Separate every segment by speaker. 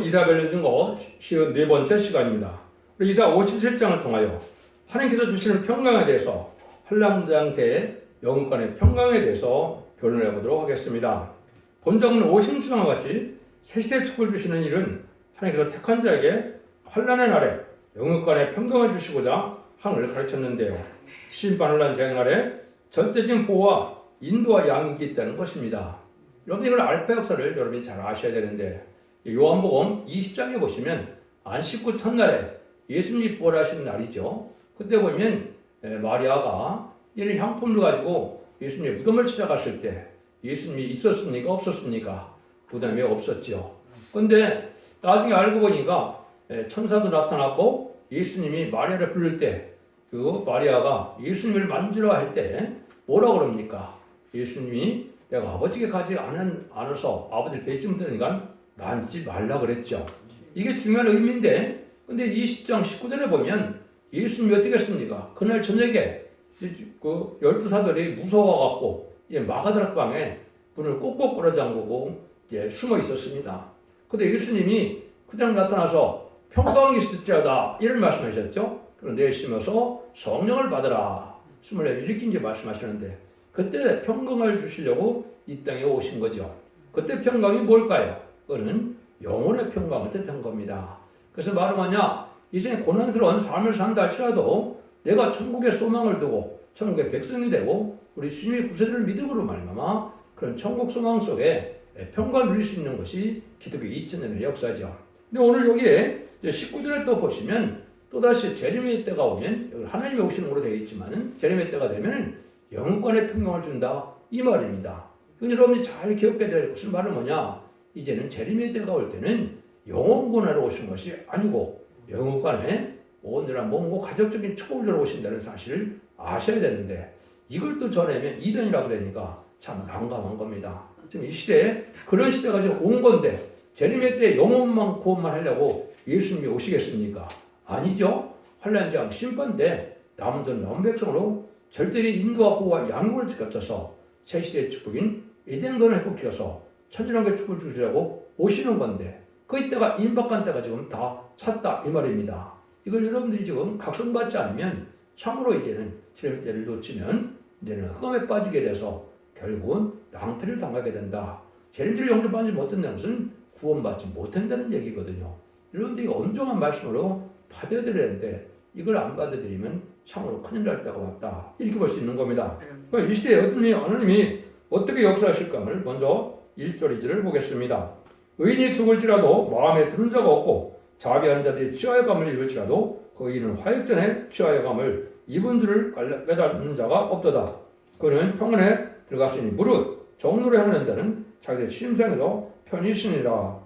Speaker 1: 오늘은 이사벨 증거 54번째 시간입니다. 이사 57장을 통하여 하나님께서 주시는 평강에 대해서 한람장 때 영혼간의 평강에 대해서 변론해 보도록 하겠습니다. 본장은 57장과 같이 새시대 축복을 주시는 일은 하나님께서 택한 자에게 환난의 날에 영혼간의 평강을 주시고자 하늘을 가르쳤는데요. 심판을 재앙 날에 절대적인 보호와 인도와 양육이 있다는 것입니다. 여러분 이걸 알파 역사를 여러분이 잘 아셔야 되는데 요한복음 20장에 보시면 안식구 첫날에 예수님이 부활하신 날이죠. 그때 보면 마리아가 이런 향품을 가지고 예수님의 무덤을 찾아갔을 때 예수님이 있었습니까? 없었습니까? 무덤에 없었죠. 그런데 나중에 알고 보니까 천사도 나타났고 예수님이 마리아를 부를 때 그 마리아가 예수님을 만지러 할 때 뭐라고 그럽니까? 예수님이 내가 아버지께 가지 않아서 아버지를 뵙지 못하니까 만지지 말라 그랬죠. 이게 중요한 의미인데, 근데 20장 19절에 보면 예수님이 어떻게 했습니까? 그날 저녁에 그 12사들이 무서워갖고 마가다락 방에 문을 꼭꼭 걸어 잠그고 숨어 있었습니다. 근데 예수님이 그냥 나타나서 평강이 있을지어다 이런 말씀하셨죠. 그런데 내쉬면서 성령을 받으라 24일 이렇게 이제 말씀하시는데 그때 평강을 주시려고 이 땅에 오신 거죠. 그때 평강이 뭘까요? 그거는 영혼의 평강을 뜻한 겁니다. 그래서 말은 뭐냐? 이제 고난스러운 삶을 산다 할지라도 내가 천국의 소망을 두고 천국의 백성이 되고 우리 주님의 구세주를 믿음으로 말미암아 그런 천국 소망 속에 평강을 누릴 수 있는 것이 기독교 2000년의 역사죠. 근데 오늘 여기에 19절에 또 보시면 또다시 제레미야 때가 오면 하나님이 오시는 걸로 되어 있지만 제레미야 때가 되면 영혼간의 평강을 준다 이 말입니다. 이건 여러분이 잘 기억해야 될 것은 말은 뭐냐? 이제는 제레미야 때가 올 때는 영혼권하러 오신 것이 아니고 영혼간에 온전한 몸과 가족적인 축복을 주러 오신다는 사실을 아셔야 되는데 이걸 또 전하면 이단이라고 그러니까 참 난감한 겁니다. 지금 이 시대에 그런 시대가 지금 온 건데 제레미야 때 영혼만 구원만 하려고 예수님이 오시겠습니까? 아니죠. 환난장 심판 때 남은 전 남은 백성으로 절대리 인도와 보호와 양육을 거쳐서 새 시대의 축복인 에덴don을 회복시켜서 천연한계 축복을 주시려고 오시는 건데 그 이때가 임박한 때가 지금 다 찼다 이 말입니다. 이걸 여러분들이 지금 각성받지 않으면 참으로 이제는 제레미야 때를 놓치면 이제는 흑암에 빠지게 돼서 결국은 낭패를 당하게 된다. 제레미야를 영접하지 못한다는 것은 구원받지 못한다는 얘기거든요. 여러분들이 엄정한 말씀으로 받아들여야 되는데 이걸 안 받아들이면 참으로 큰일 날 때가 왔다. 이렇게 볼 수 있는 겁니다. 이 시대에 하나님이 어떻게 역사하실까를 먼저 1절 2절을 보겠습니다. 의인이 죽을지라도 마음에 드는 자가 없고 자비하는 자들이 취하여 감을 입을지라도 그 의인은 화역전에 취하여 감을 입은 줄을 깨닫는 자가 없도다. 그는 평안에 들어갔으니 무릇 정로를 행하는 자는 자기의 심생에서 편히 있으니라.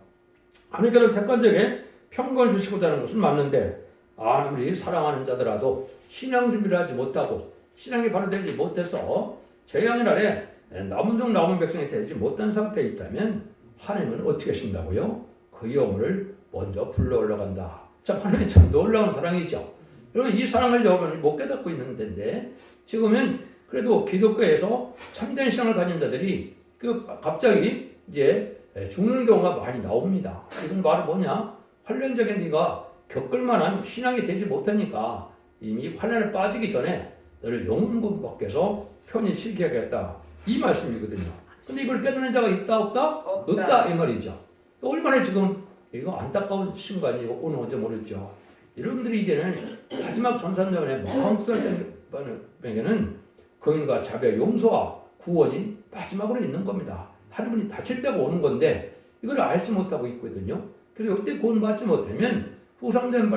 Speaker 1: 하나님께서 택한 자에게 평강을 주시고자 하는 것은 맞는데 아무리 사랑하는 자더라도 신앙 준비를 하지 못하고 신앙이 바로 되지 못해서 재앙의 날에 남은 종 남은 백성이 되지 못한 상태에 있다면 하나님은 어떻게 하신다고요? 그 영혼을 먼저 불러 올라간다. 참 하나님이 참 놀라운 사랑이죠. 여러분 이 사랑을 여러분이 못 깨닫고 있는 데인데 지금은 그래도 기독교에서 참된 신앙을 가진 자들이 갑자기 이제 죽는 경우가 많이 나옵니다. 이건 말은 뭐냐? 환란적인 네가 겪을 만한 신앙이 되지 못하니까 이미 환란에 빠지기 전에 너를 영혼군 밖에서 편히 쉬게 하겠다. 이 말씀이거든요. 근데 이걸 깨닫는 자가 있다 없다? 없다 이 말이죠. 얼마나 지금 이거 안타까운 순간이 오는 건지 모르죠. 여러분들이 이제는 마지막 전산전에 마음부터에는 긍휼과 자비와 용서와 구원이 마지막으로 있는 겁니다. 하나님이 다칠 때가 오는 건데 이걸 알지 못하고 있거든요. 그래서 이때 구원받지 못하면 후상전에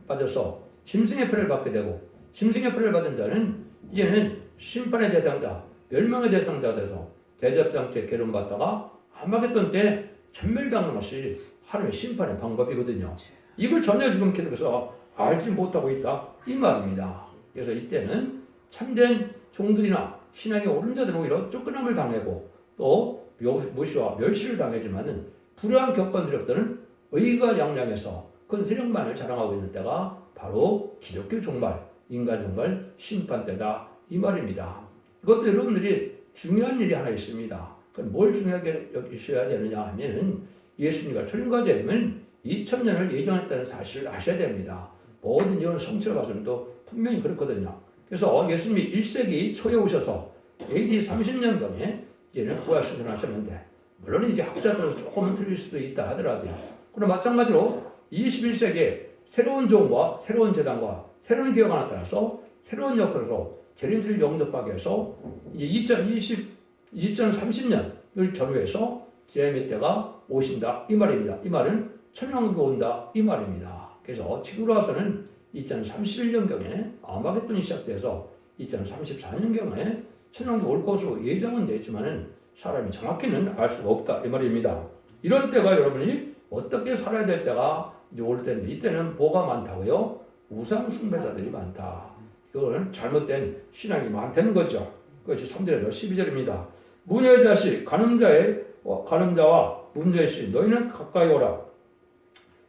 Speaker 1: 빠져서 짐승의 표를 받게 되고 짐승의 표를 받은 자는 이제는 심판의 대상자, 멸망의 대상자가 돼서 대접장치에 괴로움받다가 아마겟돈 때 천멸당하는 것이 하나님의 심판의 방법이거든요. 이걸 전혀 지금 기독교에서 알지 못하고 있다 이 말입니다. 그래서 이때는 참된 종들이나 신앙의 옳은 자들은 오히려 쫓겨남을 당하고 또 무시와 멸시를 당하지만은 불의한 격건들은 의가 양양해서 큰 세력만을 자랑하고 있는 때가 바로 기독교 종말, 인간 종말 심판 때다 이 말입니다. 이것도 여러분들이 중요한 일이 하나 있습니다. 뭘 중요하게 여기셔야 되느냐 하면은 예수님과 초림과 재림은 2000년을 예정했다는 사실을 아셔야 됩니다. 모든 이런 성취를 봐서도 분명히 그렇거든요. 그래서 예수님이 1세기 초에 오셔서 AD 30년경에 이제는 부활 승천하셨는데, 물론 이제 학자들은 조금은 틀릴 수도 있다 하더라도요. 그럼 마찬가지로 21세기에 새로운 종과 새로운 재단과 새로운 기업가 나타나서 새로운 역사로 재림주를 영접하게 해서 이제 2030년을 전후해서 제임의 때가 오신다 이 말입니다. 이 말은 천년왕국이 온다 이 말입니다. 그래서 지금으로 와서는 2031년경에 아마겟돈이 시작돼서 2034년경에 천년왕국이 올 것으로 예정은 되지만은 사람이 정확히는 알 수가 없다 이 말입니다. 이런 때가 여러분이 어떻게 살아야 될 때가 이제 올 텐데, 이때는 뭐가 많다고요? 우상 숭배자들이 많다. 이거는 잘못된 신앙이 많다는 거죠. 그것이 3절에서 12절입니다. 문의 자식 가늠자와 문제의 씨 너희는 가까이 오라.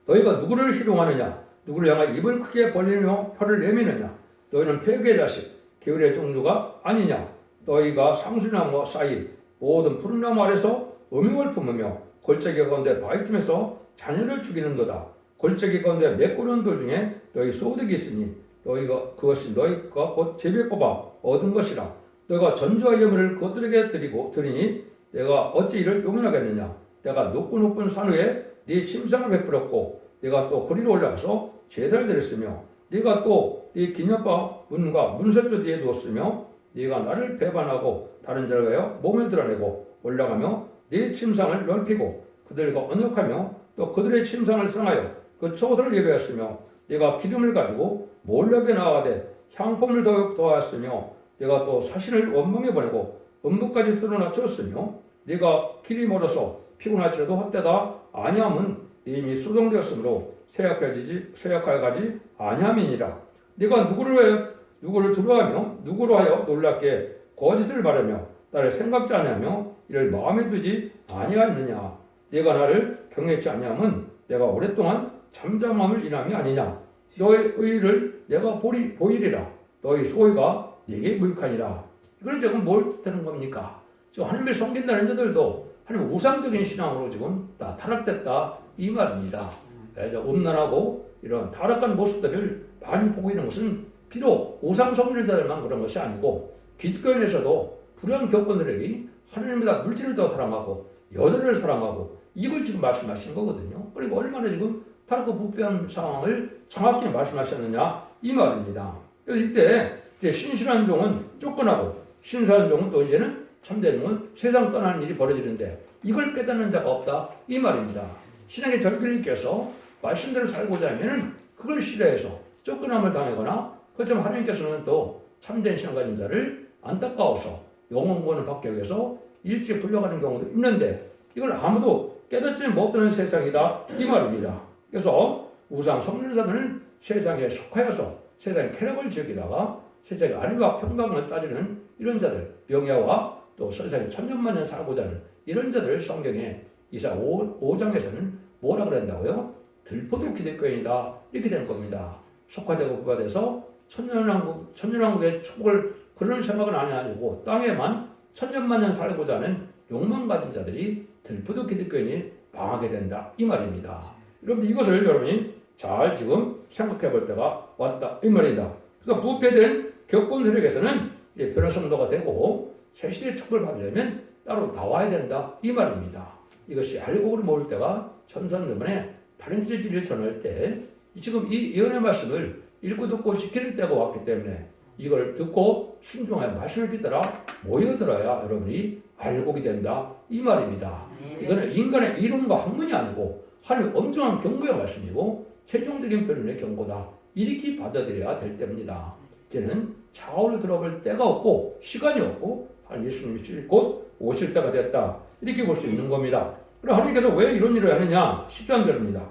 Speaker 1: 너희가 누구를 희롱하느냐? 누구를 향하여 입을 크게 벌리며 혀를 내미느냐? 너희는 폐괴의 자식 게으르의 종류가 아니냐? 너희가 상수나무와 사이 모든 푸른 나무 아래서 음흉을 품으며 골짜기 가운데 바위 틈에서 자녀를 죽이는도다. 골짜기 가운데 메꾸는 돌 중에 너희 소득이 있으니 그것이 너희가 곧 재배 뽑아 얻은 것이라. 너희가 전주와 예물을 그들에게 드리니 내가 어찌 이를 용인하겠느냐? 내가 높은 산 위에 네 침상을 베풀었고 내가 또 거리로 올라가서 제사를 드렸으며 네가 또 네 기념바 문과 문설주 뒤에 두었으며 네가 나를 배반하고 다른 자를 위하여 몸을 드러내고 올라가며 네 침상을 넓히고 그들과 언역하며 또 그들의 침상을 사랑하여 그 초소를 예배했으며 네가 기름을 가지고 몰래게 나아가되 향품을 더하였으며 네가 또 사신을 원망에 보내고 음부까지 쓸어나 쫓으며 네가 길이 멀어서 피곤할지라도 헛되다 아니함은 네 이미 수동되었으므로 쇠약하여 가지 아니함이니라. 네가 누구를 두려워하며 누구로 하여 놀랍게 거짓을 바라며 나를 생각지 아니하며 이를 마음에 두지 아니하였느냐. 네가 나를 경외치 아니함은 내가 오랫동안 잠잠함을 인함이 아니냐. 너의 의를 내가 보이리라. 너희 소유가 네게 무익하니라. 이걸 지금 뭘 뜻하는 겁니까? 지금 하나님을 섬긴다는 자들도 하나님 우상적인 신앙으로 지금 다 타락됐다 이 말입니다. 음란하고 이런 타락한 모습들을 많이 보고 있는 것은 비록 우상 섬기는 자들만 그런 것이 아니고 기독교인에서도 불의한 교권들에게 하나님보다 물질을 더 사랑하고 여자를 사랑하고 이걸 지금 말씀하시는 거거든요. 그리고 얼마나 지금 타락과 부패한 상황을 정확히 말씀하셨느냐 이 말입니다. 그래서 이때 신실한 종은 쫓겨나고 신실한 종은 또 이제는 참된 종은 세상 떠나는 일이 벌어지는데 이걸 깨닫는 자가 없다 이 말입니다. 신앙의 절기를 깨서 말씀대로 살고자 하면은 그걸 싫어해서 쫓겨남을 당하거나 그렇지만 하나님께서는 또 참된 신앙 가진 자를 안타까워서 영혼권을 받기 위해서 일찍 불려가는 경우도 있는데 이걸 아무도 깨닫지 못하는 세상이다 이 말입니다. 그래서 우상 섬기는 자들은 세상에 속하여서 세상의 쾌락을 즐기다가 세상의 아름과 평강을 따지는 이런 자들, 명예와 또 세상에 천년만년 살고자 하는 이런 자들 성경에 이사 5장에서는 뭐라 그랬다고요? 들포도 기독교인이다 이렇게 되는 겁니다. 속화되고 부과돼서 천년왕국의 축복을 그런 생각은 아니고 땅에만 천년만년 살고자 하는 욕망 가진 자들이 들포도 기독교인이 망하게 된다 이 말입니다. 여러분 이것을 여러분이 잘 지금 생각해 볼 때가 왔다 이 말이다. 그래서 부패된 격권 세력에서는 변화 성도가 되고 새 시대의 축복을 받으려면 따로 나와야 된다 이 말입니다. 이것이 알곡으로 모을 때가 천선대문에 다른 진리를 전할 때 지금 이 예언의 말씀을 읽고 듣고 지키는 때가 왔기 때문에 이걸 듣고 순종하여 말씀을 믿더라 모여들어야 여러분이 알곡이 된다 이 말입니다. 이거는 인간의 이론과 학문이 아니고 하나님의 엄청난 경고의 말씀이고 최종적인 변론의 경고다 이렇게 받아들여야 될 때입니다. 이제는 좌우를 들어볼 때가 없고 시간이 없고 하나님 예수님이 곧 오실 때가 됐다 이렇게 볼 수 있는 겁니다. 그럼 하나님께서 왜 이런 일을 하느냐 13절입니다.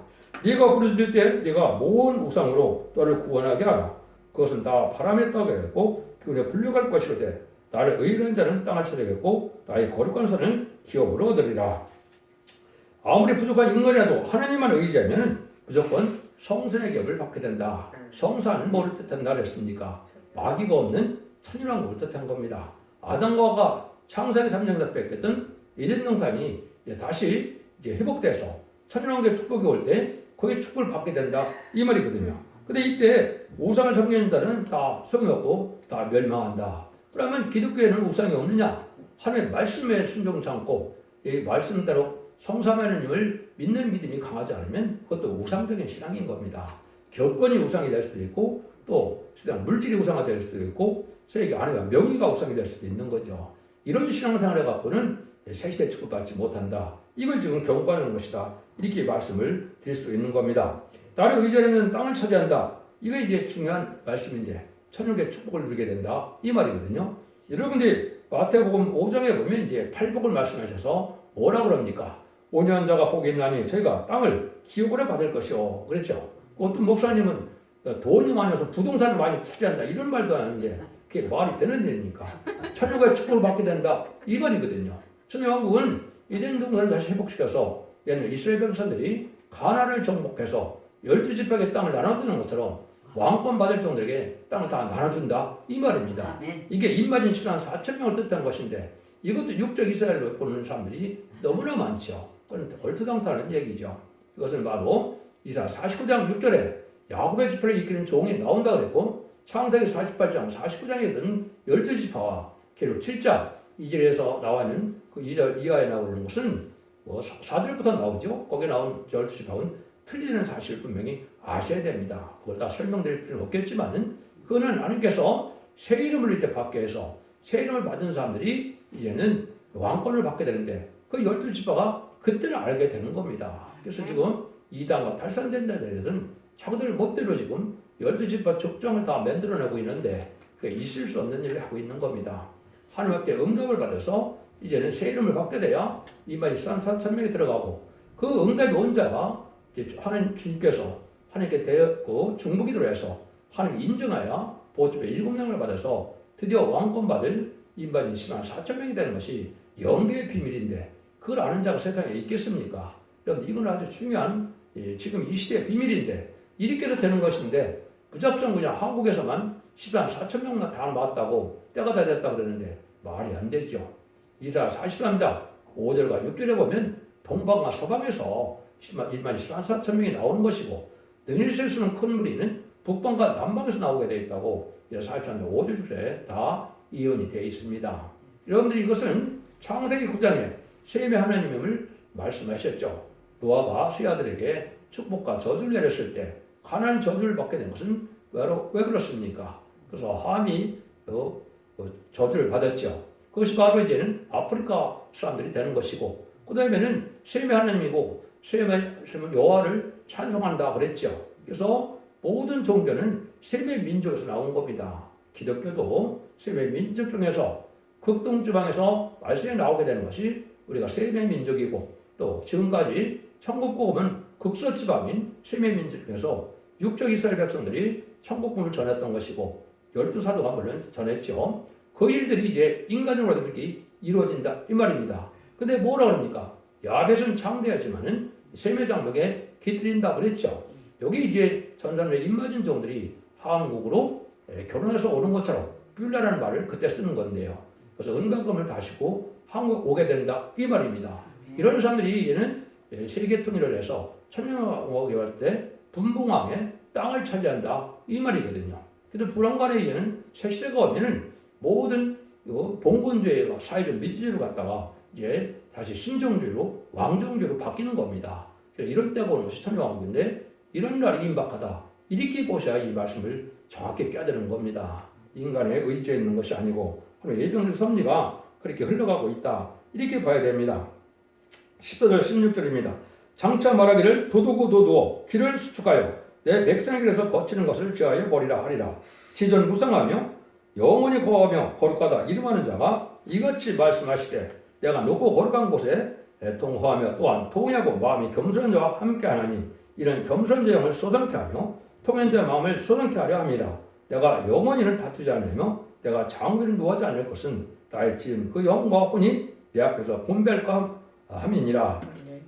Speaker 1: 네가 부르짖을 때 네가 모은 우상으로 너를 구원하게 하라. 그것은 다 바람에 떠가겠고 기운에 불려갈 것이로되 나를 의인한 자는 땅을 쳐내겠고 나의 거룩한 선을 기업으로 얻으리라. 아무리 부족한 인간이라도 하나님만 의지하면 무조건 성선의 기업을 받게 된다. 성사는 뭐를 뜻한다 그랬습니까? 마귀가 없는 천일왕국을 뜻한 겁니다. 아담과 하와가 창세기 3장 뺏겼던 에덴 동산이 다시 회복돼서 천일왕국의 축복이 올 때 거기에 축복을 받게 된다 이 말이거든요. 근데 이때 우상을 섬기는 자는 다 소용이 없고 다 멸망한다. 그러면 기독교에는 우상이 없느냐? 하나님의 말씀에 순종 참고 이 말씀대로 성삼위 하나님을 믿는 믿음이 강하지 않으면 그것도 우상적인 신앙인 겁니다. 교권이 우상이 될 수도 있고 또 물질이 우상이 될 수도 있고 세계 아니면 명의가 우상이 될 수도 있는 거죠. 이런 신앙생활을 갖고는 새시대 축복받지 못한다. 이걸 지금 경고하는 것이다. 이렇게 말씀을 드릴 수 있는 겁니다. 나를 의지하는 땅을 차지한다. 이게 이제 중요한 말씀인데 천국의 축복을 누리게 된다. 이 말이거든요. 여러분들이 마태복음 5장에 보면 이제 팔복을 말씀하셔서 뭐라 그럽니까? 5년 자가 복이 있나니 저희가 땅을 기업으로 받을 것이요. 그랬죠. 어떤 목사님은 돈이 많아서 부동산을 많이 차지한다. 이런 말도 하는데 그게 말이 되는 일입니까? 천국의 축복을 받게 된다. 이 말이거든요. 천년왕국은 이된 동산을 다시 회복시켜서 얘는 이스라엘 백성들이 가나안을 정복해서 12지파의 땅을 나눠주는 것처럼 왕권 받을 정도에게 땅을 다 나눠준다. 이 말입니다. 이게 입맞은 시간 4,000명을 뜻하는 것인데 이것도 육적 이스라엘로 보는 사람들이 너무나 많죠. 그건 얼토당토하는 얘기죠. 이것은 바로 이사 49장 6절에 야곱의 지파를 이끄는 종이 나온다 그랬고 창세기 48장 49장에는 12지파와 계로 7장 2절에서 나와는 그 2절 이하에 나오는 것은 뭐 4절부터 나오죠. 거기에 나온 12지파는 틀리는 사실을 분명히 아셔야 됩니다. 그걸 다 설명드릴 필요는 없겠지만은 그거는 하나님께서 새 이름을 이제 받게 해서 새 이름을 받은 사람들이 이제는 왕권을 받게 되는데 그 12지파가 그때는 알게 되는 겁니다. 그래서 지금 이단과 탈산된다는 데서는 자기들 멋대로 지금 12지파 족장을 다 만들어내고 있는데 그게 있을 수 없는 일을 하고 있는 겁니다. 하나님께 응답을 받아서 이제는 새 이름을 받게 돼야 이만 3,000명이 들어가고 그 응답이 온 자가 하나님 주님께서 하나님께 대었고 중보기도를 해서 하나님 인정하여 보호집에 7명을 받아서 드디어 왕권 받을 인바진 104,000명이 되는 것이 영계의 비밀인데 그걸 아는 자가 세상에 있겠습니까? 여러분 이건 아주 중요한 지금 이 시대의 비밀인데 이렇게 해서 되는 것인데 무작정 그냥 한국에서만 104,000명만 다 맞다고 때가 다 됐다고 그러는데 말이 안 되죠. 이사 43장 5절과 6절에 보면 동방과 서방에서 14,000명이 나오는 것이고 능히 셀 수 있는 큰 무리는 북방과 남방에서 나오게 되어 있다고 43장 5절 6절에 다 이언이 되어 있습니다. 여러분들이 이것은 창세기 9장에 셈의 하나님을 말씀하셨죠. 노아가 세 아들에게 축복과 저주를 내렸을 때 가나안 저주를 받게 된 것은 왜 그렇습니까? 그래서 함이 저주를 받았죠. 그것이 바로 이제는 아프리카 사람들이 되는 것이고 그 다음에는 셈의 하나님이고 셈은 여호와를 찬송한다 그랬죠. 그래서 모든 종교는 셈의 민족에서 나온 겁니다. 기독교도 셈의 민족 중에서 극동지방에서 말씀이 나오게 되는 것이 우리가 셈의 민족이고 또 지금까지 천국복음은 극서지방인 셈의 민족 중에서 육적 이스라엘 백성들이 천국복음을 전했던 것이고 12사도가 물론 전했죠. 그 일들이 이제 인간적으로 그렇게 이루어진다 이 말입니다. 근데 뭐라 그럽니까? 야벳은 창대하지만은 셈의 장벽에 깃들인다 그랬죠. 여기 이제 전사의 입맞은 종들이 한국으로 결혼해서 오는 것처럼 뷸라라는 말을 그때 쓰는 건데요. 그래서 은강검을 다시고 한국 오게 된다 이 말입니다. 이런 사람들이 이제는 세계 통일을 해서 천년왕국에 갈 때 분봉왕의 땅을 차지한다 이 말이거든요. 그래서 불안간에 이제는 새 시대가 오면은 모든 봉건주의가 사회적 민주주의로 갔다가 이제 다시 신정주의로 왕정주의로 바뀌는 겁니다. 이런 때가 오는 것이 천년왕국인데 이런 날이 임박하다. 이렇게 보셔야 이 말씀을 정확히 깨달는 겁니다. 인간의 의지에 있는 것이 아니고 예정의 섭리가 그렇게 흘러가고 있다. 이렇게 봐야 됩니다. 14절 16절입니다. 장차 말하기를 도두고 도두어 길을 수축하여 내 백성의 길에서 거치는 것을 제하여 버리라 하리라. 지전 무상하며 영원히 거하며 거룩하다 이름하는 자가 이같이 말씀하시되 내가 높고 거룩한 곳에 통화하며 또한 통회하고 마음이 겸손한 자와 함께하나니 이런 겸손한 자 영을 쏘담케 하며 통한 자의 마음을 쏘담케 하려 함이라. 내가 영원히는 다투지 않으며 내가 장기를 노하지 않을 것은 나의 지은 그 영과 혼이 내 앞에서 분별까 함이니라.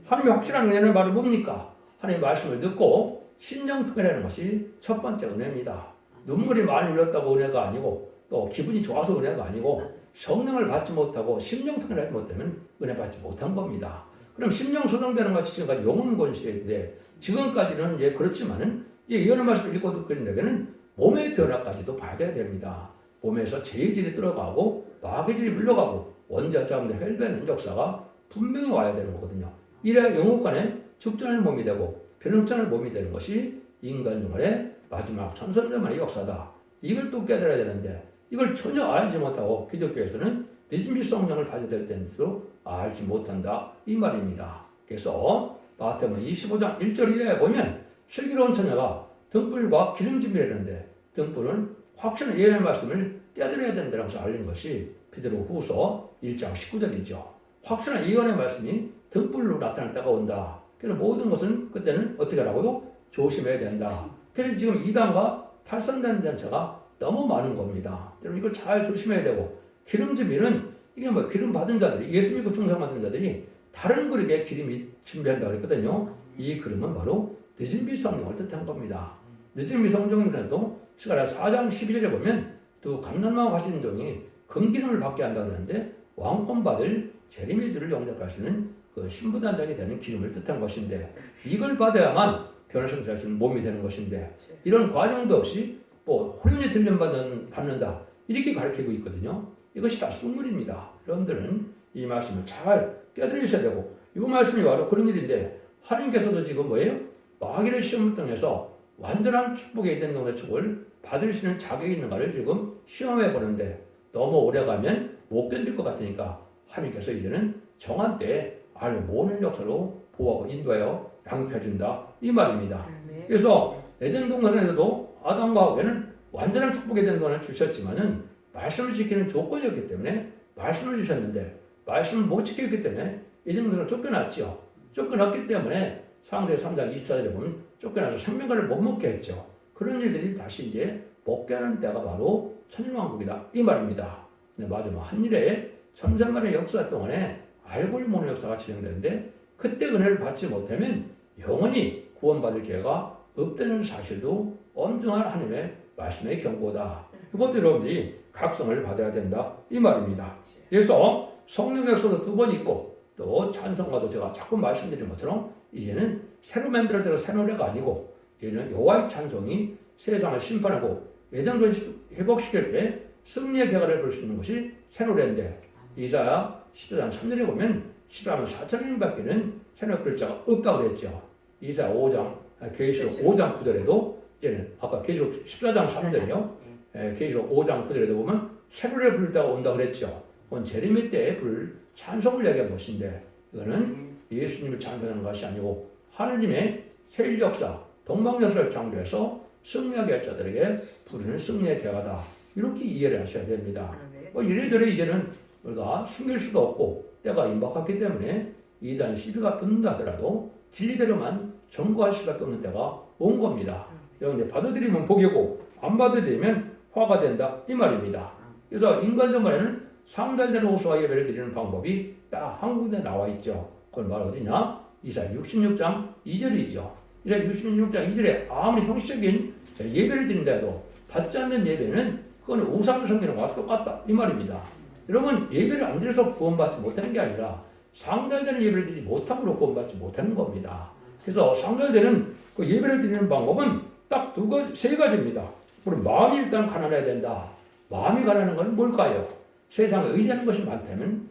Speaker 1: 하나님의 확실한 은혜는 바로 뭡니까? 하나님의 말씀을 듣고 심령통일하는 것이 첫 번째 은혜입니다. 눈물이 많이 흘렀다고 은혜가 아니고 또 기분이 좋아서 은혜가 아니고 성령을 받지 못하고 심령통일하지 못하면 은혜 받지 못한 겁니다. 그럼 심령 소정되는 것이 지금까지 영혼 권시대인데 지금까지는 그렇지만은 예언의 말씀을 읽고 듣고 있는 데에는 몸의 변화까지도 봐야 됩니다. 몸에서 죄질이 들어가고 마귀질이 물러가고 원자자음대 헬배는 역사가 분명히 와야 되는 거거든요. 이래야 영혼간에 죽전의 몸이 되고 변형전의 몸이 되는 것이 인간 영혼의 마지막 천선자만의 역사다. 이걸 또 깨달아야 되는데 이걸 전혀 알지 못하고 기독교에서는 늦은비 성령을 받아야 될 때도 알지 못한다 이 말입니다. 그래서 마태복음 25장 1절 이하에 보면 슬기로운 처녀가 등불과 기름짐이라는데 등불은 확실한 예언의 말씀을 깨달아야 된다는 것을 알린 것이 베드로 후서 1장 19절이죠. 확실한 예언의 말씀이 등불로 나타날 때가 온다. 그래서 모든 것은 그때는 어떻게 하라고요? 조심해야 된다. 그래서 지금 이단과 탈선된 단체가 너무 많은 겁니다. 여러분 이걸 잘 조심해야 되고 기름짐일은 이게 기름 받은 자들이 예수 믿고 충성 받은 자들이 다른 그릇에 기름이 준비한다고 그랬거든요. 이 그릇은 바로 늦은비 성령을 뜻한 겁니다. 늦은비 성령이라도 스가랴 4장 12절에 보면 또 감난마음 가진 종이 금기름을 받게 한다고 하는데 왕권 받을 재림의 주를 영접할 수 있는 그 신부단장이 되는 기름을 뜻한 것인데 이걸 받아야만 변화를 할 수 있는 몸이 되는 것인데 이런 과정도 없이 호련히 들려받는다 이렇게 가르치고 있거든요. 이것이 다 쑥물입니다. 여러분들은 이 말씀을 잘 깨달으셔야 되고 이 말씀이 바로 그런 일인데 하나님께서도 지금 뭐예요? 마귀를 시험을 통해서 완전한 축복에 이른 동네 축복을 받을 수 있는 자격이 있는가를 지금 시험해 보는데 너무 오래 가면 못 견딜 것 같으니까 하나님께서 이제는 정한 때에 알을 모으는 역사로 보호하고 인도하여 양육해 준다 이 말입니다. 그래서 에덴 동산에서도 아담과 하와에는 완전한 축복에 대한 동안을 주셨지만은 말씀을 지키는 조건이었기 때문에 말씀을 주셨는데 말씀을 못 지켰기 때문에 에덴 동산을 쫓겨났죠. 쫓겨났기 때문에 창세기 3장 24절에 보면 쫓겨나서 생명과를 못 먹게 했죠. 그런 일들이 다시 이제 먹게 하는 때가 바로 천일왕국이다 이 말입니다. 근데 마지막 한일에 천삼만의 역사 동안에 알고를 모는 역사가 진행되는데 그때 은혜를 받지 못하면 영원히 구원받을 기회가 없다는 사실도 엄중한 하나님의 말씀의 경고다. 그것도 여러분들이 각성을 받아야 된다 이 말입니다. 그래서 성령 역사도 2번 있고 또 찬송가도 제가 자꾸 말씀드린 것처럼 이제는 새로 만들어진 새 노래가 아니고 이제는 여호와의 찬송이 세상을 심판하고 예전을 회복시킬 때 승리의 결과를 볼 수 있는 것이 새 노래인데 이사야 14장 3절에 보면 14만 4천 명밖에는 새 노래 글자가 없다고 그랬죠. 이사야 5장 계시록 5장 9절에도 이제는 아까 계시록 14장 3절이요. 계시록 5장 9절에도 보면 새 노래를 부를 때가 온다고 그랬죠. 그건 제레미 때에 부를 찬송을 얘기한 것인데 이거는 예수님을 찬송하는 것이 아니고 하느님의 세일 역사, 동방 역사를 창조해서 승리하게 할 자들에게 부르는 승리의 계가다. 이렇게 이해를 하셔야 됩니다. 이래저래 이제는 우리가 숨길 수도 없고 때가 임박했기 때문에 이단 시비가 끊는다 하더라도 진리대로만 전거할 수밖에 없는 때가 온 겁니다. 여러분 받아들이면 복이고 안 받아들이면 화가 된다 이 말입니다. 그래서 인간전반에는 상달되는 호수와 예배를 드리는 방법이 딱 한 군데 나와 있죠. 그건 바로 어디냐? 이사야 66장 2절이죠. 이사야 66장 2절에 아무리 형식적인 예배를 드린다 해도 받지 않는 예배는 그건 우상을 섬기는 것과 똑같다 이 말입니다. 여러분 예배를 안 드려서 구원받지 못하는 게 아니라 상달되는 예배를 드리지 못함으로 구원받지 못하는 겁니다. 그래서 상달되는 그 예배를 드리는 방법은 딱 세 가지입니다. 우리 마음이 일단 가난해야 된다. 마음이 가난한 건 뭘까요? 세상에 의지하는 것이 많다면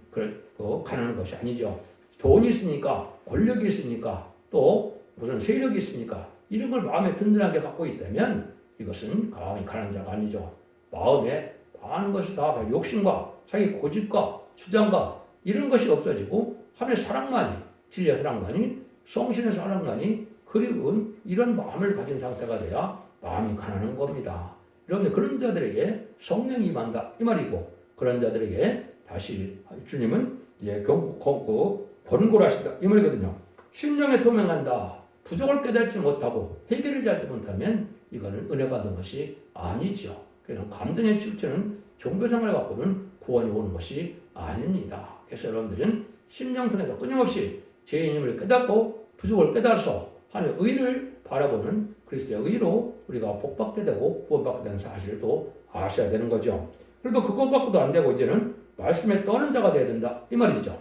Speaker 1: 가난한 것이 아니죠. 돈이 있으니까 권력이 있으니까 또 무슨 세력이 있으니까 이런 걸 마음에 든든하게 갖고 있다면 이것은 마음이 가난한 자가 아니죠. 마음에 많은 것이 다 욕심과 자기 고집과 주장과 이런 것이 없어지고 하나님의 사랑만이 진리의 사랑만이 성신의 사랑만이 그리운 이런 마음을 가진 상태가 돼야 마음이 가난한 겁니다. 그런데 그런 자들에게 성령이 임한다 이 말이고 그런 자들에게 다시 주님은 이제 권고를 하신다 이 말이거든요. 심령에 도명한다. 부족을 깨닫지 못하고 해결을 하지 못하면 이거는 은혜 받은 것이 아니죠. 그냥 감정의 치우치는 종교생활을 갖고는 구원이 오는 것이 아닙니다. 그래서 여러분들은 심령 통해서 끊임없이 죄의 힘을 깨닫고 부족을 깨달아서 하나님의 의를 바라보는 그리스도의 의로 우리가 복받게 되고 구원받게 되는 사실을 또 아셔야 되는 거죠. 그래도 그것 갖고도 안 되고 이제는 말씀에 떠는 자가 되어야 된다 이 말이죠.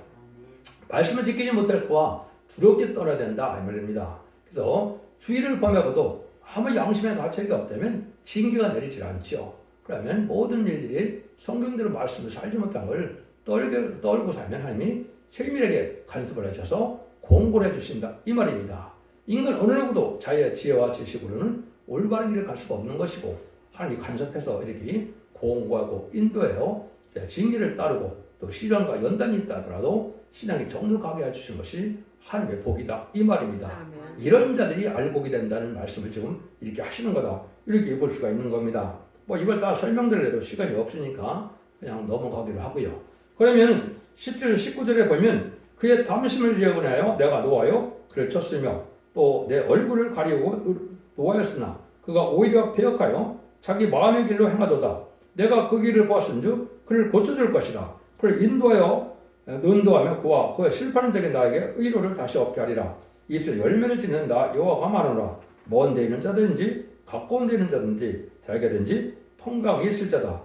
Speaker 1: 말씀을 지키지 못할 그와 두렵게 떠나야 된다 이 말입니다. 그래서 주의를 범하고도 아무 양심의 가책이 없다면 징계가 내리질 않지요. 그러면 모든 일들이 성경대로 말씀을 살지 못한 걸 떨고 살면 하나님이 세밀하게 간섭을 하셔서 공고를 해주신다 이 말입니다. 인간 어느 누구도 자기의 지혜와 지식으로는 올바른 길을 갈 수가 없는 것이고 하나님이 간섭해서 이렇게 공고하고 인도해요. 징계를 따르고 또 시련과 연단이 있다 하더라도 신앙이 정직하게 해주신 것이 하나님의 복이다 이 말입니다.
Speaker 2: 아멘.
Speaker 1: 이런 자들이 알곡이 된다는 말씀을 지금 이렇게 하시는 거다 이렇게 볼 수가 있는 겁니다. 뭐 이걸 다 설명드려도 시간이 없으니까 그냥 넘어가기로 하고요. 그러면 17절 19절에 보면 그의 담심을 예언하여 내가 놓아요 그를 쳤으며 또 내 얼굴을 가리우고 놓아였으나 그가 오히려 배역하여 자기 마음의 길로 행하도다. 내가 그 길을 보았은즉 그를 고쳐줄 것이라. 그를 인도하며 그와 그의 실패하는 자에게 나에게 의로를 다시 얻게 하리라. 입술 열매를 짓는 나 여호와가 말하노라. 먼 데 있는 자든지 가까운 데 있는 자든지 자에게든지 평강이 있을 자다.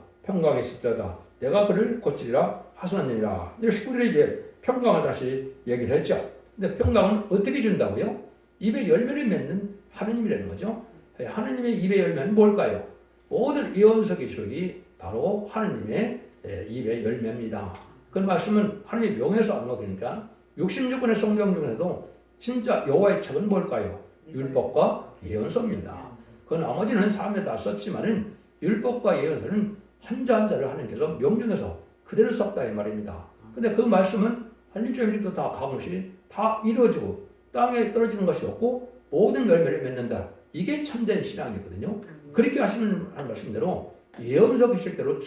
Speaker 1: 내가 그를 고치리라 하소니라. 19절에 이제 평강을 다시 얘기를 했죠. 근데 평강은 어떻게 준다고요? 입에 열매를 맺는 하느님이라는 거죠. 하느님의 입의 열매는 뭘까요? 모든 예언서 기록이 바로 하느님의 입의 열매입니다. 그 말씀은 하느님이 명해서 하는 거니까 66권의 성경 중에도 진짜 여호와의 책은 뭘까요? 율법과 예언서입니다. 그 나머지는 사람에 다 썼지만은 율법과 예언서는 한자 한자를 하나님께서 명령해서 그대로 썼다 이 말입니다. 근데 그 말씀은 한 일주일 일도 다 가끔씩 다 이루어지고 땅에 떨어지는 것이 없고 모든 열매를 맺는다. 이게 참된 신앙이거든요. 그렇게 하시는 말씀대로 예언서 계시록대로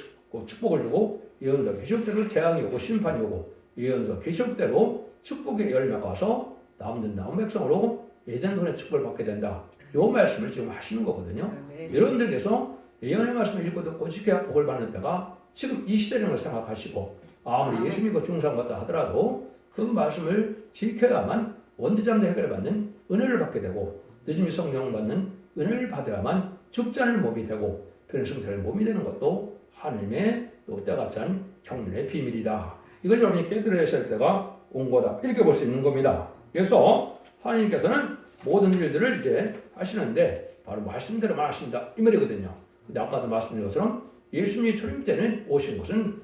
Speaker 1: 축복을 주고 예언서 계시록대로 재앙이 오고 심판이 오고 예언서 계시록대로 축복의 열매가 와서 남은 백성으로 에덴동의 축복을 받게 된다. 이 말씀을 지금 하시는 거거든요. 여러분들께서 예언의 말씀을 읽고 듣고 지켜야 복을 받는 때가 지금 이 시대라는 걸 생각하시고 아무리 예수 믿고 중상 같다 하더라도 그 말씀을 지켜야만 원죄자는 해결을 받는 은혜를 받게 되고 늦음이 성령 받는 은혜를 받아야만 죽지 않을 몸이 되고 변성될 몸이 되는 것도 하나님의 또 때같이 한 경륜의 비밀이다. 이걸 여러분이 깨달아야 할 때가 온 거다. 이렇게 볼 수 있는 겁니다. 그래서 하나님께서는 모든 일들을 이제 하시는데 바로 말씀대로만 하신다 이 말이거든요. 근데 아까도 말씀드린 것처럼 예수님이 초림 때는 오신 것은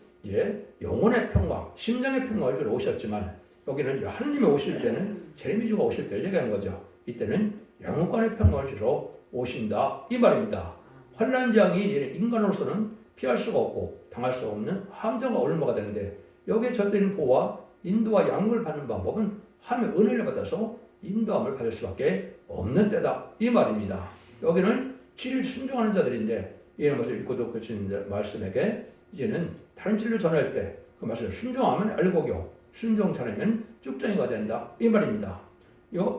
Speaker 1: 영혼의 평강, 심령의 평강을 주러 오셨지만 여기는 하느님이 오실 때는 제레미주가 오실 때를 얘기하는 거죠. 이때는 영혼간의 평강을 주러 오신다 이 말입니다. 환난 재앙이 인간으로서는 피할 수가 없고 당할 수 없는 함정과 얼마가 되는데 여기에 젖어있는 보호와 인도와 양육을 받는 방법은 하나님의 은혜를 받아서 인도함을 받을 수밖에 없는 때다 이 말입니다. 여기는 진리를 순종하는 자들인데 이런 것을 읽고 듣고 계시는 말씀에게 이제는 다른 진리를 전할 때 그 말씀을 순종하면 알곡이요 순종 잘하면 쭉정이가 된다 이 말입니다.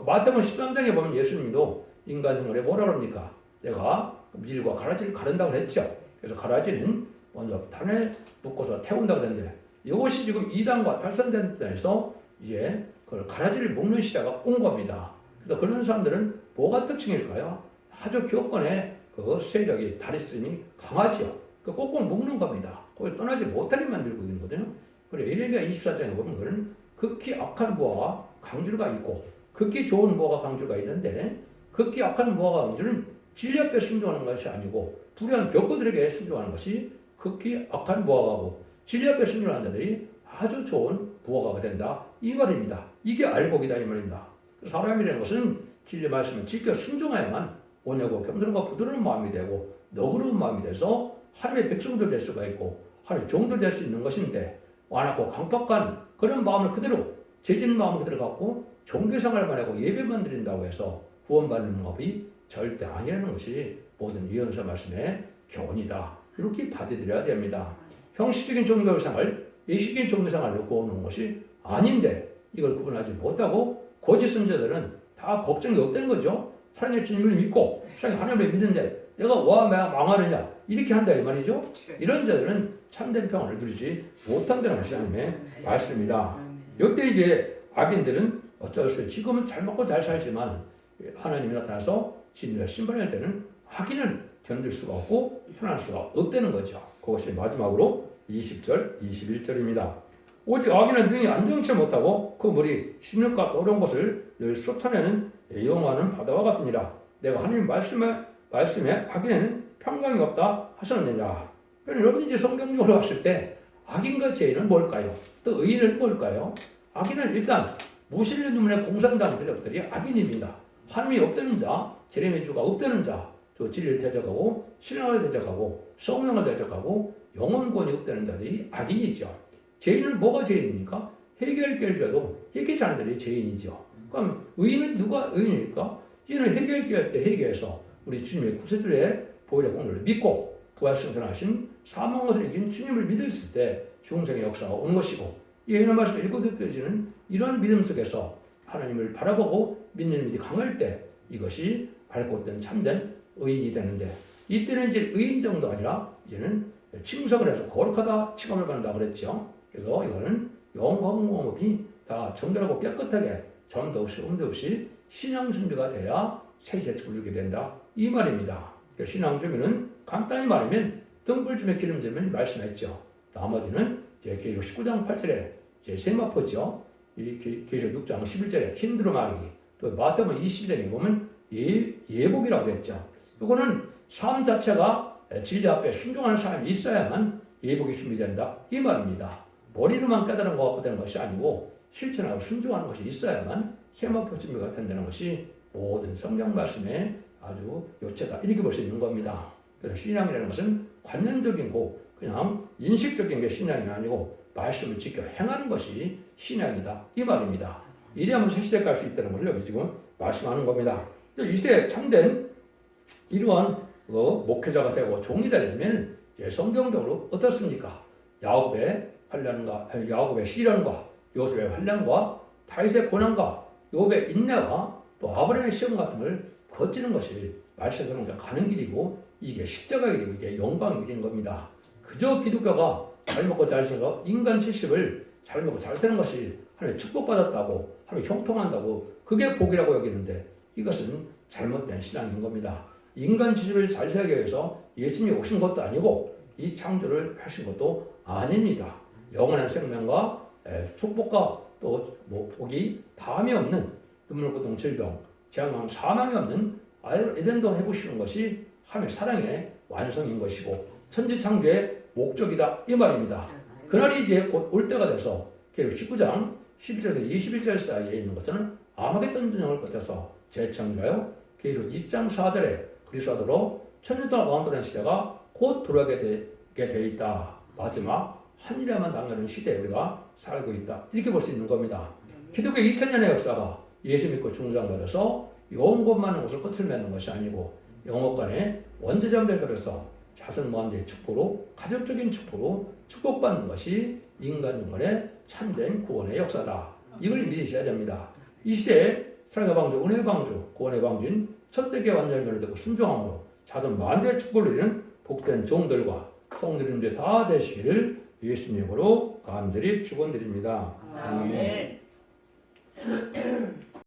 Speaker 1: 마태복음 13장에 보면 예수님도 인간 흉물에 뭐라 그럽니까? 내가 밀과 가라지를 가른다고 했죠. 그래서 가라지는 먼저 단에 묶어서 태운다고 그랬는데 이것이 지금 이단과 탈선된 데에서 이제 그 가라지를 묶는 시대가 온 겁니다. 그래서 그런 사람들은 뭐가 특징일까요? 아주 교권의 그 세력이 다리씀이 강하지요. 그 꼭꼭 묶는 겁니다. 거기 떠나지 못하게 만들고 있는 거거든요. 그리고 예레미야 24장에 보면 그는 극히 악한 무화과 강줄가 있고 극히 좋은 무화과 강줄가 있는데 극히 악한 무화과 강줄은 진리 앞에 순종하는 것이 아니고 불의한 벽거들에게 순종하는 것이 극히 악한 무화과고 진리 앞에 순종하는 자들이 아주 좋은 무화과가 된다 이 말입니다. 이게 알곡이다 이 말입니다. 사람이라는 것은 진리 말씀을 지켜 순종해야만 온유하고 겸손과 부드러운 마음이 되고 너그러운 마음이 돼서 하나님의 백성들 될 수가 있고 하나님의 종들 될 수 있는 것인데 완악하고 강박한 그런 마음을 그대로 죄진 마음을 그대로 갖고 종교생활만 하고 예배만 드린다고 해서 구원받는 법이 절대 아니라는 것이 모든 예언서 말씀의 교훈이다. 이렇게 받아들여야 됩니다. 형식적인 종교생활, 예식적인 종교생활을 구하는 것이 아닌데 이걸 구분하지 못하고 거짓 선지자들은 다 걱정이 없다는 거죠. 사랑의 주님을 믿고 사랑의 하나님을 믿는데 내가 와 망하느냐 이렇게 한다 이 말이죠. 이런 자들은 참된 평안을 누리지 못한다는 것이 하나님의 말씀입니다. 이때 이제 악인들은 어쩔 수 없이 지금은 잘 먹고 잘 살지만 하나님이 나타나서 진리와 심판할 때는 악인은 견딜 수가 없고 편할 수가 없다는 거죠. 그것이 마지막으로 20절, 21절입니다. 오직 악인은 능히 안정치 못하고 그 물이 신흙과 더러운 것을 늘 쏟아내는 여호와는 바다와 같으니라. 내가 하나님 말씀에 악인에는 평강이 없다 하셨느니라. 그러니까 여러분이 이제 성경적으로 봤을 때 악인과 죄인은 뭘까요? 또 의인은 뭘까요? 악인은 일단 무신의 눈물에 공산당한 세력들이 악인입니다. 하나님이 없다는 자, 재림의 주가 없다는 자, 또 진리를 대적하고 신앙을 대적하고 성령을 대적하고 영혼권이 없다는 자들이 악인이죠. 죄인은 뭐가 죄인입니까? 해결죄도 해결치 않은 자들이 죄인이죠. 그럼 의인은 누가 의인일까? 이는 해결죄할 때 회개해서 우리 주님의 구세주의 보혈의 공로를 믿고 부활승천하신 사망것을 이긴 주님을 믿었을 때 중생의 역사가 오는 것이고, 예언의 말씀을 읽고 느껴지는 이런 믿음 속에서 하나님을 바라보고 믿는 믿음이 강할 때 이것이 알고 있던 참된 의인이 되는데, 이때는 이제 의인 정도 아니라 이제는 칭송을 해서 거룩하다 칭함을 받는다 그랬죠. 그래서 이거는 영광공업이 다 정결하고 깨끗하게 점도 없이 음도 없이 신앙 준비가 돼야 세시에 주르게 된다 이 말입니다. 신앙 준비는 간단히 말하면 등불쯤에 기름짐을 말씀했죠. 나머지는 계시록 19장 8절에 세마포죠. 계시록 6장 11절에 힌두로 말이기, 또 마태복음 20장에 보면 예복이라고 했죠. 이거는 삶 자체가 진리 앞에 순종하는 사람이 있어야만 예복이 준비된다 이 말입니다. 머리로만 깨달은 것 갖고 되는 것이 아니고 실천하고 순종하는 것이 있어야만 세마포 준비가 된다는 것이 모든 성경 말씀의 아주 요체다 이렇게 볼 수 있는 겁니다. 그래서 신앙이라는 것은 관념적인 거, 그냥 인식적인 게 신앙이 아니고 말씀을 지켜 행하는 것이 신앙이다 이 말입니다. 이래야만 새 시대에 갈 수 있다는 것을 여기 지금 말씀하는 겁니다. 이 시대에 참된 이러한 목회자가 되고 종이 되려면 성경적으로 어떻습니까? 야곱의 환난과 야곱의 시련과 요셉의 환난과 다윗의 고난과 욥의 인내와 또 아브라함의 시험 같은 걸 거치는 것이 말세에서는 가는 길이고, 이게 십자가 길이고 이게 영광의 길인 겁니다. 그저 기독교가 잘 먹고 잘 살아서 인간 70을 잘 먹고 잘 사는 것이 하나님의 축복받았다고, 하나님의 형통한다고 그게 복이라고 여기는데, 이것은 잘못된 신앙인 겁니다. 인간 70을 잘 살기 위해서 예수님이 오신 것도 아니고 이 창조를 하신 것도 아닙니다. 영원한 생명과 축복과 또 복이 다함이 없는 눈물 고통 질병 재앙 사망이 없는 에덴동 해보시는 것이 하나님의 사랑의 완성인 것이고 천지창조의 목적이다 이 말입니다. 그날이 이제 곧 올 때가 돼서 계시록 19장 11절에서 21절 사이에 있는 것은 아마겟돈 전쟁을 거쳐서 재창조하여 계시록 2장 4절에 그리스도로 천년 동안 왕도라는 시대가 곧 들어가게 돼 있다. 마지막 한일에만 당하는 시대에 우리가 살고 있다 이렇게 볼 수 있는 겁니다. 기독교 2000년의 역사가 예수 믿고 중장받아서 영원만한 것을 끝을 맺는 것이 아니고 영원간의 원죄전별에서 자선무한대의 축복으로, 가족적인 축복으로 축복받는 것이 인간 영혼의 참된 구원의 역사다. 이걸 믿으셔야 됩니다. 이 시대에 사랑의 방주, 은혜의 방주, 구원의 방주인 첫대계 완전면을 듣고 순종함으로 자선무한대의 축복을 누리는 복된 종들과 성도님들 다 되시기를 예수님으로 간절히 축원드립니다. 아멘.